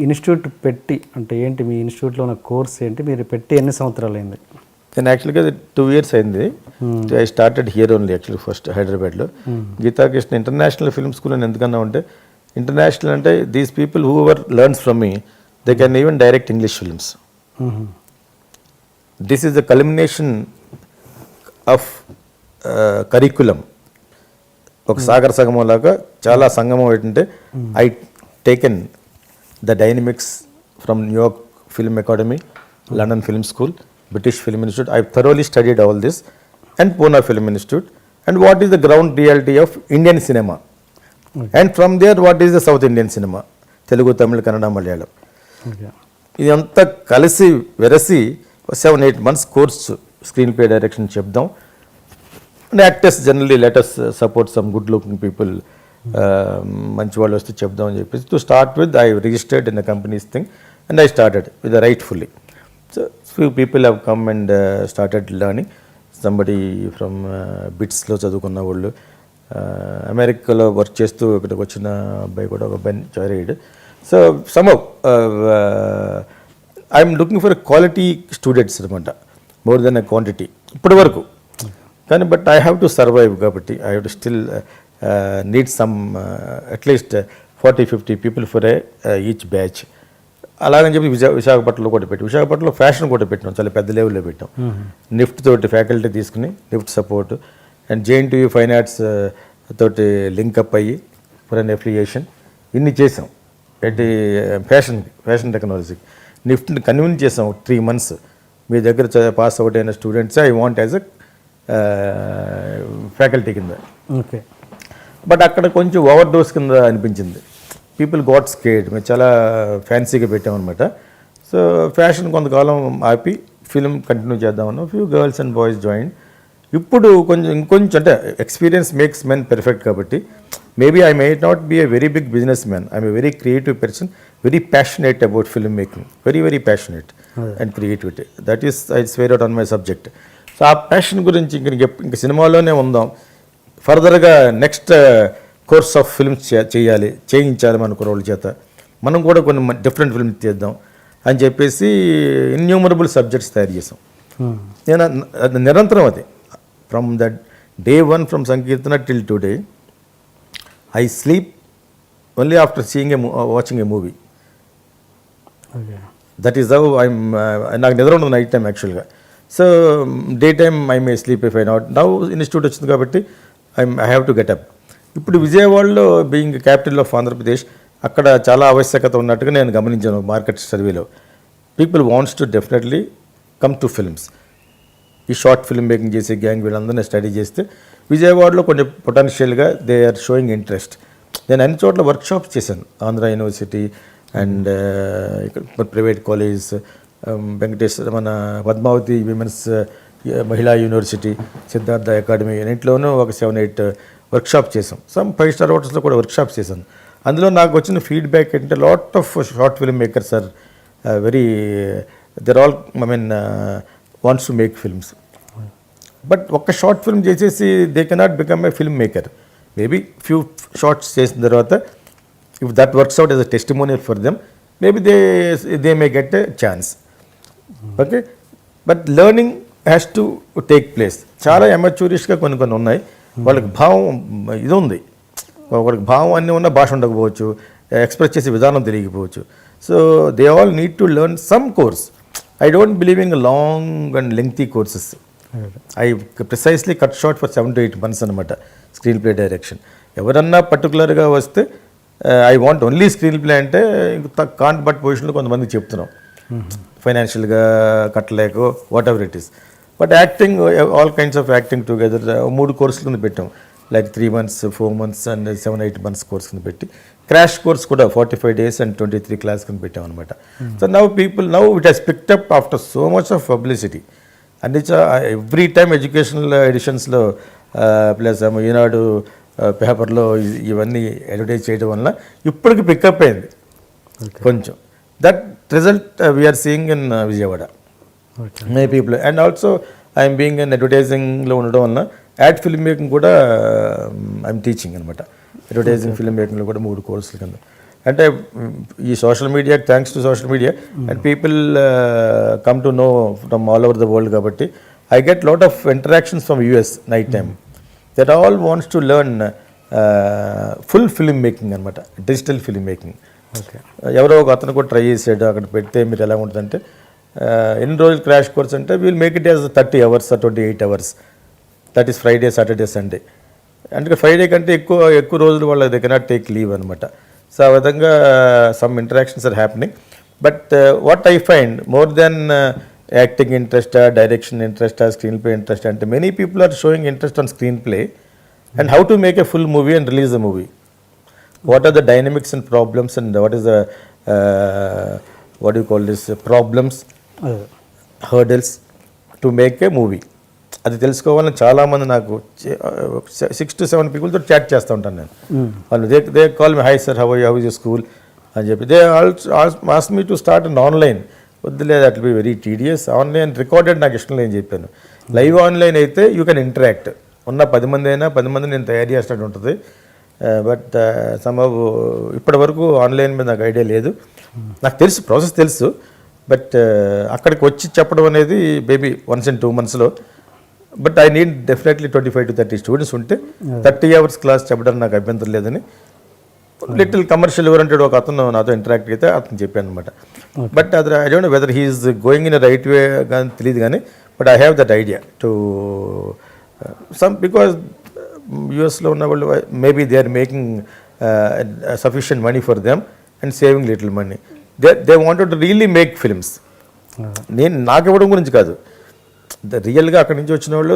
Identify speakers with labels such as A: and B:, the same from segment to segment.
A: Institute పెట్టి అంటే ఏంటి, మీ ఇన్స్టిట్యూట్లో ఉన్న కోర్స్ ఏంటి, మీరు పెట్టి ఎన్ని సంవత్సరాలు అయింది?
B: నేను యాక్చువల్గా 2 years అయింది. I started here only actually first హైదరాబాద్లో. Geetha Krishna international film school అని ఎందుకన్నా ఉంటే, ఇంటర్నేషనల్ అంటే these people who ever learns from me they can even direct English films. This is the culmination of curriculum. ఒక సాగర సంగమం లాగా చాలా సంగమం ఏంటంటే, I taken the dynamics from New York film academy, London film school, British Film Institute. I thoroughly studied all this, and Pune Film Institute, and what is the ground reality of Indian cinema, and from there what is the South Indian cinema, Telugu, Tamil, Kannada, Malayalam. ఇదంతా కలిసి వెరసి 7-8 months course screen play direction చెప్దాం. And actors generally letters support some good looking people, మంచి వాళ్ళు వస్తే చెప్దాం అని చెప్పేసి to start with I registered in the companies thing and I started with rightfully. So few people have come and started learning. Somebody from బిట్స్లో చదువుకున్న వాళ్ళు, అమెరికాలో work చేస్తూ ఇక్కడికి వచ్చిన అబ్బాయి కూడా ఒక అబ్బాయిని జాయిన్ అయ్యాడు. So somehow I'm looking for quality students అనమాట, మోర్ దెన్ అ క్వాంటిటీ ఇప్పటి వరకు. కానీ but I have to survive కాబట్టి I have to still need some at least 40-50 people for each batch. అలాగని చెప్పి విశాఖపట్నంలో కూడా పెట్టాం. విశాఖపట్నంలో ఫ్యాషన్ కూడా పెట్టాం, చాలా పెద్ద లెవెల్లో పెట్టాం. నిఫ్ట్ తోటి ఫ్యాకల్టీ తీసుకుని NIFT support and JNTU fine arts తోటి లింకప్ అయ్యి ఫర్ అన్ అఫిలియేషన్ ఇన్ని చేసాం. ఏంటి ఫ్యాషన్ టెక్నాలజీకి నిఫ్ట్ని కన్విన్స్ చేసాం 3 months. మీ దగ్గర పాస్ అవుట్ అయిన students I want as a faculty కింద.
A: ఓకే.
B: బట్ అక్కడ కొంచెం ఓవర్ డోస్ కింద అనిపించింది. People got scared. మేము చాలా ఫ్యాన్సీగా పెట్టామన్నమాట. సో ఫ్యాషన్ కొంతకాలం ఆపి ఫిల్మ్ కంటిన్యూ చేద్దామన్నా few girls and boys join. ఇప్పుడు ఇంకొంచెం అంటే ఎక్స్పీరియన్స్ మేక్స్ మెన్ పెర్ఫెక్ట్ కాబట్టి maybe I may not be a very big business man, I'm a very creative person, very passionate about film making, very passionate and creativity. That is I swear out on my subject. So ఆ passion గురించి ఇంక సినిమాలోనే ఉందాం, ఫర్దర్గా next course of films చేయించాలి మన కుర్రోళ్ళ చేత, మనం కూడా కొన్ని డిఫరెంట్ ఫిల్మ్స్ చేద్దాం అని చెప్పేసి ఇన్యూమరబుల్ సబ్జెక్ట్స్ తయారు చేసాం. నేను అది నిరంతరం అది from that day 1 from Sankirtana till today I sleep only after watching a movie. That is how I'm. నాకు నిద్ర ఉండదు నైట్ టైం యాక్చువల్గా. So day time I may sleep if I not. Now institute వచ్చింది కాబట్టి I have to get up. ఇప్పుడు విజయవాడలో being capital of Andhra Pradesh, అక్కడ చాలా ఆవశ్యకత ఉన్నట్టుగా నేను గమనించాను మార్కెట్ సర్వేలో. People wants to definitely come to films. ఈ షార్ట్ ఫిల్మ్ మేకింగ్ చేసే గ్యాంగ్ వీళ్ళందరినీ స్టడీ చేస్తే విజయవాడలో కొన్ని పొటెన్షియల్గా దే ఆర్ షోయింగ్ ఇంట్రెస్ట్. నేను అన్ని చోట్ల వర్క్షాప్స్ చేశాను, Andhra university and private college, Venkateswara మన పద్మావతి విమెన్స్ మహిళా యూనివర్సిటీ, సిద్ధార్థ అకాడమీ, అన్నింటిలోనూ ఒక 7-8 వర్క్షాప్ చేసాం. సమ్ 5-star హోటల్స్లో కూడా వర్క్షాప్స్ చేశాను. అందులో నాకు వచ్చిన ఫీడ్బ్యాక్ ఏంటంటే lot of short film makers are very there all wants to make films. But ఒక్క షార్ట్ ఫిల్మ్ చేసేసి they cannot become a film maker. Maybe few shorts చేసిన తర్వాత if that works out as a testimonial for them, maybe they may get a chance. Okay. But learning has to take place. చాలా ఎమచ్యూరిస్ట్గా కొన్ని ఉన్నాయి. వాళ్ళకి భావం ఇది ఉంది, వాళ్ళకి భావం అన్నీ ఉన్న భాష ఉండకపోవచ్చు, ఎక్స్ప్రెస్ చేసే విధానం తెలియకపోవచ్చు. So they all need to learn some course. I don't believe in long and lengthy courses. I precisely cut short for 7-8 months అనమాట స్క్రీన్ ప్లే డైరెక్షన్. ఎవరన్నా పర్టికులర్గా వస్తే I want only screen play అంటే can't but పొజిషన్లో కొంతమందికి చెప్తున్నాం, ఫైనాన్షియల్గా కట్టలేక what ever it is. But acting, all kinds of acting together 3 కోర్సుల కింద పెట్టాం. Like 3 months, 4 months and 7-8 months course కింద పెట్టి, క్రాష్ కోర్స్ కూడా 45 days and 23 classes కింద పెట్టాం అనమాట. So now it has picked up after so much of publicity. అన్ని ఎవ్రీ టైమ్ ఎడ్యుకేషనల్ ఎడిషన్స్లో ప్లస్ ఈనాడు పేపర్లో ఇవన్నీ అడ్వర్టైజ్ చేయడం వల్ల ఇప్పటికి పికప్ అయింది కొంచెం. That result we are seeing in Vijayawada. My people and also I'm being in అడ్వర్టైజింగ్లో ఉండడం వల్ల యాడ్ ఫిల్మ్ మేకింగ్ కూడా ఐఎమ్ టీచింగ్ అనమాట. అడ్వర్టైజింగ్ ఫిల్మ్ మేకింగ్లో కూడా 3 కోర్సుల కింద. అంటే ఈ social media, thanks to social media and people come to know from all over the world కాబట్టి I get lot of interactions from US night time. That all wants to learn full film making అనమాట, digital film making. ఎవరో ఒక అతను కూడా try చేసాడు, అక్కడ పెడితే మీరు ఎలా ఉంటుందంటే ఎన్ని రోజులు క్రాష్ కోర్స్ అంటే we'll make it as 30 hours or 28 hours. That is Friday, Saturday, Sunday. అంటే ఫ్రైడే కంటే ఎక్కువ రోజులు వాళ్ళు దే కెనాట్ టేక్ లీవ్ అనమాట. సో ఆ విధంగా some interactions are happening. But what I find more than acting interest, direction interest, screen play interest అంటే many people are showing interest on screen play and how to make a full movie and release the movie. What are the dynamics and problems and what is the what do you call this problems, hurdles to make a movie? అది తెలుసుకోవాలని చాలామంది నాకు 6 to 7 పీపుల్తో chat చేస్తూ ఉంటాను నేను. వాళ్ళు they call me, hi sir, how is your school అని చెప్పి. They ask me to start and online. వద్దులేదు, it'd be very tedious. Online recorded నాకు ఇష్టం లేని చెప్పాను. లైవ్ ఆన్లైన్ అయితే యూ కెన్ ఇంటరాక్ట్. ఉన్న 10 మంది అయినా 10 మంది నేను తయారు చేసినట్టు ఉంటుంది. బట్ సమ్హౌ ఇప్పటి వరకు ఆన్లైన్ మీద నాకు ఐడియా లేదు. నాకు తెలుసు, ప్రాసెస్ తెలుసు. బట్ అక్కడికి వచ్చి చెప్పడం అనేది మేబీ 1 and 2 monthsలో. But I need definitely 25 to 30 students ఉంటే 30 hours క్లాస్ చెప్పడం నాకు అభ్యంతరం లేదని లిటిల్ కమర్షియల్ ఓరియంటెడ్ ఒక అతను నాతో ఇంటరాక్ట్ అయితే అతను చెప్పాను అనమాట. బట్ అది I don't know whether he's going in right way కానీ తెలియదు కానీ, but I have that idea to some because యూఎస్లో ఉన్న వాళ్ళు maybe they are making sufficient money for them and saving little money. They wanted to really make films. నేను నాకు ఇవ్వడం గురించి కాదు, రియల్గా అక్కడి నుంచి వచ్చిన వాళ్ళు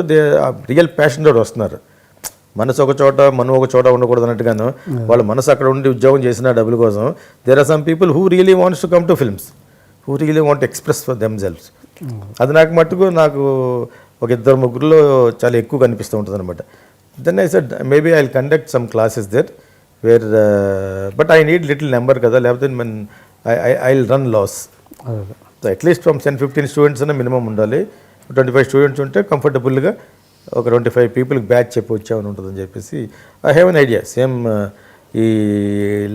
B: రియల్ ప్యాషన్ తోటి వస్తున్నారు. మనసు ఒక చోట, మనం ఒక చోట ఉండకూడదు అన్నట్టుగాను వాళ్ళ మనసు అక్కడ ఉండి ఉద్యోగం చేసిన డబ్బుల కోసం. There are some people who really wants to come to films, who really want express for themselves. అది నాకు మట్టుకు నాకు ఒక 2-3 చాలా ఎక్కువ కనిపిస్తూ ఉంటుంది అనమాట. Then I said maybe I will conduct some classes there where, but I need little number కదా, లేకపోతే I will run loss. At least from 10-15 students అన్న మినిమం ఉండాలి. 25 స్టూడెంట్స్ ఉంటే కంఫర్టబుల్గా ఒక 25 పీపుల్కి బ్యాచ్ చెప్పి వచ్చామని ఉంటుందని చెప్పేసి I have an idea. Same ఈ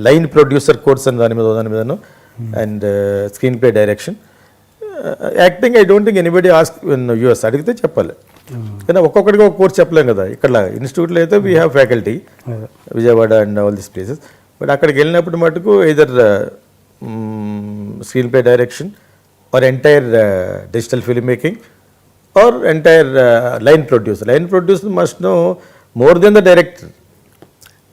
B: లైన్ ప్రొడ్యూసర్ కోర్స్ అని దాని మీదను and screen play direction. Acting I don't think anybody ask US అడిగితే చెప్పాలి, కానీ ఒక్కొక్కడికి ఒక కోర్స్ చెప్పలేం కదా. ఇక్కడ ఇన్స్టిట్యూట్లో అయితే we have faculty, Vijayawada and all these places. But అక్కడికి వెళ్ళినప్పుడు మటుకు either screen play direction or entire digital filmmaking or entire line producer. Line producer must know more than the director.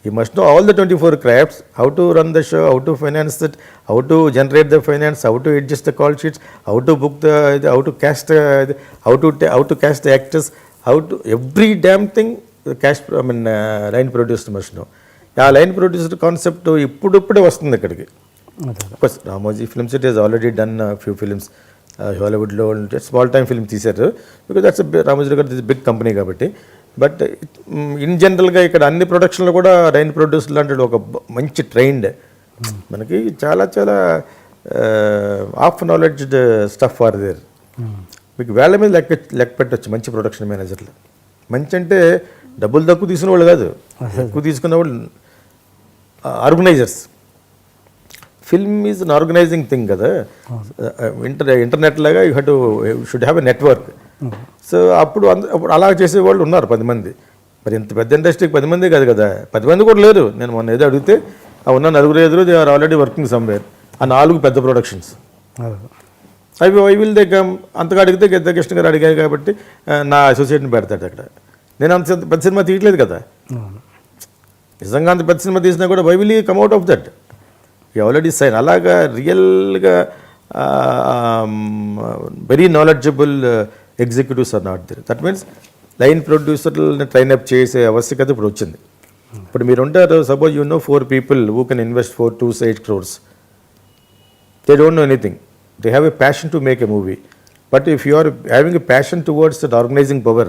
B: He must know all the 24 crafts, how to run the show, how to finance it, how to generate the finance, how to adjust the call sheets, how to book how to cast, how to cast the actors, how to every damn thing the line producer must know. ఆ line producer concept ఇప్పుడే వస్తుంది ఇక్కడికి. First Ramoji films it is already done few films. హాలీవుడ్లో small time film తీశారు, because that's Ramoji గారు big company కాబట్టి. But in జనరల్గా ఇక్కడ అన్ని ప్రొడక్షన్లో కూడా లైన్ ప్రొడ్యూసర్ లాంటి ఒక మంచి ట్రైన్డ్, మనకి చాలా చాలా of knowledged stuff are there. మీకు వేళ్ల మీద లెక్క పెట్టచ్చు మంచి ప్రొడక్షన్ మేనేజర్లు. మంచి అంటే డబ్బులు తక్కువ తీసుకునే వాళ్ళు కాదు, ఎక్కువ తీసుకునే వాళ్ళు organisers. Film is an organising thing కదా. ఇంటర్నెట్ లాగా should have a network. So అప్పుడు అలా చేసేవాళ్ళు ఉన్నారు 10 మంది. మరి ఇంత పెద్ద ఇండస్ట్రీకి 10 మంది కాదు కదా, 10 మంది కూడా లేరు. నేను మొన్న ఏదో అడిగితే ఆ ఉన్న 4 they are already working somewhere. ఆ 4 పెద్ద ప్రొడక్షన్స్ అవి ఐ విల్ దే కమ్. అంతగా అడిగితే గీతా కృష్ణ గారు అడిగారు కాబట్టి నా అసోసియేట్ని పెడతాడు అక్కడ. నేను అంత పెద్ద సినిమా తీయట్లేదు కదా. నిజంగా అంత పెద్ద సినిమా తీసినా కూడా why will you come out of that, you already sign. అలాగా రియల్గా very knowledgeable executives are not there. That means line ప్రొడ్యూసర్ని ట్రైన్అప్ చేసే ఆవశ్యకత ఇప్పుడు వచ్చింది. ఇప్పుడు మీరు ఉంటారు, suppose you know 4 people who can invest 4 to 8 crores. They don't know anything. They have a passion to make a movie. But if you are having a passion towards that organizing power,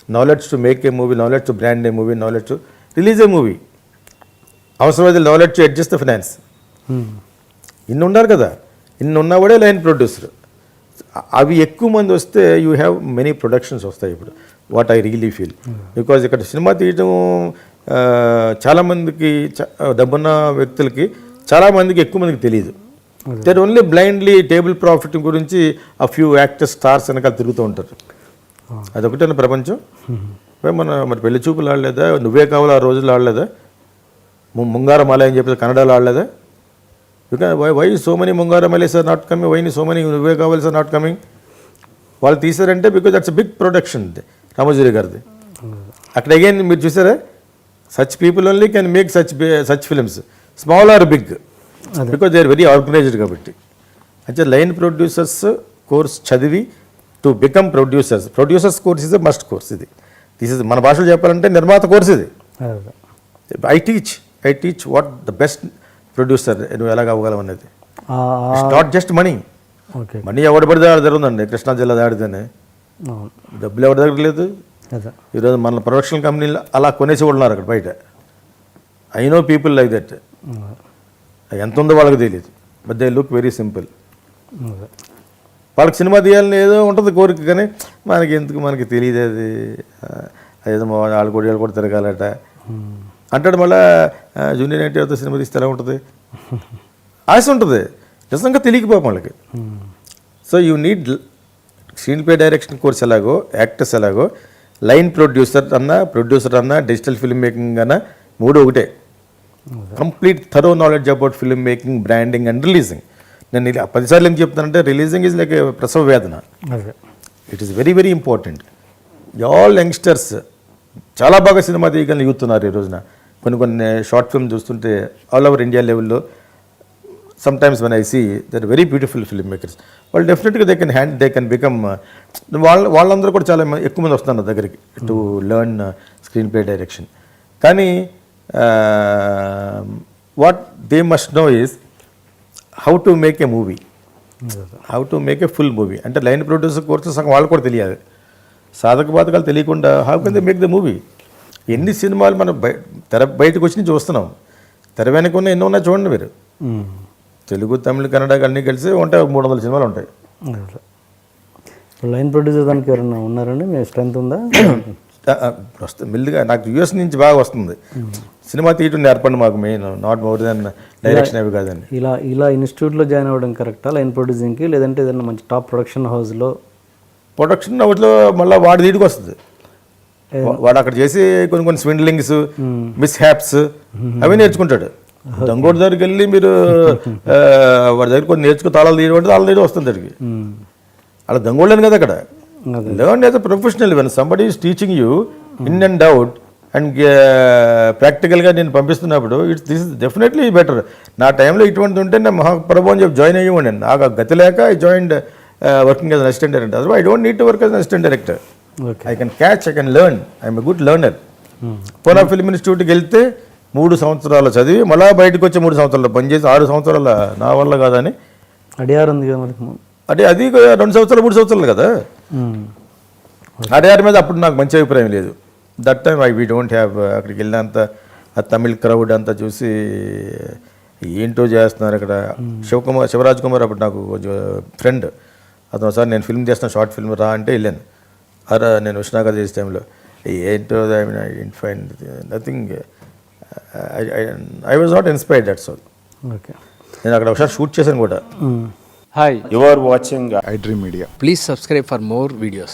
B: knowledge to make a movie, knowledge to brand a movie, knowledge to release a movie, అవసరమైతే knowledge to adjust the finance, ఇన్ని ఉన్నారు కదా. ఇన్ని ఉన్నవాడే line producer. అవి ఎక్కువ మంది వస్తే యూ హ్యావ్ మెనీ ప్రొడక్షన్స్ వస్తాయి ఇప్పుడు. What I really feel, because ఇక్కడ సినిమా తీయడం చాలామందికి డబ్బున్న వ్యక్తులకి చాలామందికి ఎక్కువ మందికి తెలియదు. There only blindly table profit గురించి ఆ ఫ్యూ యాక్టర్స్ స్టార్స్ వెనకాల తిరుగుతూ ఉంటారు. అదొకటే ప్రపంచం. మరి పెళ్లి చూపులు ఆడలేదా, నువ్వే కావాలి ఆ రోజులు ఆడలేదా, ముంగారమాల అని చెప్పేసి కన్నడలో ఆడలేదా? వై సో మెనీ ముంగారమాలే sir not coming, why so many Nuvve Kavali sir not coming. వాళ్ళు తీసారంటే because that's big production Ramoji గారిది. అక్కడ అగైన్ మీరు చూసారా, such people only can make such films, small or big, because they are very organised. కాబట్టి అంటే line producers course చదివి to become producers course is a must course. ఇది మన భాషలో చెప్పాలంటే నిర్మాత కోర్స్ ఇది. I teach what the best producer నువ్వు ఎలాగ అవ్వగలవు అనేది. It's not just money. Money ఎవరి పడితే ఆడ జరుగుతుందండి. కృష్ణా జిల్లా దాడితేనే డబ్బులు ఎవరి దగ్గర లేదు. ఈరోజు మన ప్రొడక్షన్ కంపెనీలు అలా కొనేసి ఉన్నారు అక్కడ బయట. I know people like that. ఎంత ఉందో వాళ్ళకి తెలియదు, but they look very simple. వాళ్ళకి సినిమా తీయాలని ఏదో ఉంటుంది కోరిక, కానీ మనకి ఎందుకు, మనకి తెలియదు అది. అదేదో వాళ్ళు కూడా తిరగాలట అంటాడు. మళ్ళీ జూనియర్ ఎన్టీఆర్తో సినిమా తీస్తే ఎలా ఉంటుంది, ఆశ ఉంటుంది. నిజంగా తెలియకపోయాం వాళ్ళకి. So you need screen play direction course ఎలాగో, యాక్టర్స్ ఎలాగో, లైన్ ప్రొడ్యూసర్ అన్నా డిజిటల్ ఫిల్మ్ మేకింగ్ అన్నా మూడు ఒకటే. Complete thorough knowledge about film making, branding and releasing. నేను 10 సార్లు ఏం చెప్తానంటే, రిలీజింగ్ ఈజ్ లైక్ ప్రసవ వేదన. It is very very important. All youngsters చాలా బాగా సినిమా తీయగలని యూత్ ఉన్నారు ఈ రోజున. కొన్ని షార్ట్ ఫిల్మ్ చూస్తుంటే ఆల్ ఓవర్ ఇండియా లెవెల్లో, sometimes when I see there very beautiful film makers. వాళ్ళు డెఫినెట్గా దే కెన్ బికమ్, వాళ్ళందరూ కూడా చాలా ఎక్కువ మంది వస్తున్నారు నా దగ్గరికి to learn screen play direction. కానీ what they must know is how to make a movie, how to make a full movie. అంటే లైన్ ప్రొడ్యూసర్ కోర్సు సగం వాళ్ళు కూడా తెలియాలి. సాధక బాధకాలు తెలియకుండా how can they make the movie. ఎన్ని సినిమాలు మనం బయటకు వచ్చి చూస్తున్నాం. తెర వెనక ఉన్న ఎన్నో ఉన్నాయి చూడండి మీరు. తెలుగు, తమిళ, కన్నడ అన్నీ కలిసి ఉంటాయి, 300 సినిమాలు ఉంటాయి.
A: లైన్ ప్రొడ్యూసర్ దానికి ఎవరైనా ఉన్నారండి? మీ స్ట్రెంత్ ఉందా?
B: వస్తుంది మెల్లిగా. నాకు యూఎస్ నుంచి బాగా వస్తుంది. సినిమా తీయటం నేర్పండి మాకు, main not more than direction అవి కాదండి.
A: ఇలా ఇన్స్టిట్యూట్లో జాయిన్ అవ్వడం కరెక్టా లైన్ ప్రొడ్యూసింగ్కి, లేదంటే ఏదైనా మంచి టాప్ ప్రొడక్షన్ హౌస్లో?
B: ప్రొడక్షన్ హౌస్లో మళ్ళీ వాడి దీడికి వస్తుంది. వాడు అక్కడ చేసి కొన్ని స్విండ్లింగ్స్, మిస్ హ్యాప్స్ అవి నేర్చుకుంటాడు. దొంగోడి దగ్గరికి వెళ్ళి మీరు వాడి దగ్గర కొన్ని తాళాలు తీయడం తాళాలు తీయడం వస్తుంది అడిగి. అలా దొంగోళ్ళని కదా అక్కడ. Learn as a professional. When somebody is teaching you in and out and ప్రాక్టికల్గా నేను పంపిస్తున్నప్పుడు దిస్ ఇస్ డెఫినెట్లీ బెటర్. నా టైంలో ఇటువంటి ఉంటే నేను మహాప్రభు అని చెప్పి జాయిన్ అయ్యి నాకు గతి లేక I joined working as an assistant director. Otherwise I don't need to work as an assistant director. I can catch, I can learn. I'm a good learner. Poona film ఇన్స్టిట్యూట్కి వెళ్తే 3 సంవత్సరాలు చదివి మళ్ళీ బయటకు వచ్చి 3 సంవత్సరాలు పనిచేసి 6 సంవత్సరాల నా వల్ల కాదని
A: అడియార్ ఉంది కదా మరి.
B: అది 2 సంవత్సరాలు 3 సంవత్సరాలు కదా. అడియార్ మీద అప్పుడు నాకు మంచి అభిప్రాయం లేదు. That time we don't have. అక్కడికి వెళ్ళినంత ఆ తమిళ్ క్రౌడ్ అంతా చూసి ఏంటో చేస్తున్నారు అక్కడ. శివరాజ్ కుమార్ అప్పుడు నాకు కొంచెం ఫ్రెండ్. అతను ఒకసారి నేను ఫిల్మ్ చేస్తున్నా, షార్ట్ ఫిల్మ్ రా అంటే వెళ్ళాను. నేను విష్ణాగర్ చేసే టైంలో ఏంటో I don't find nothing. I was not inspired, that's all.
A: Okay.
B: నేను అక్కడ ఒకసారి షూట్ చేశాను కూడా.
C: Hi, you are watching iDream Media.
D: Please subscribe for more videos.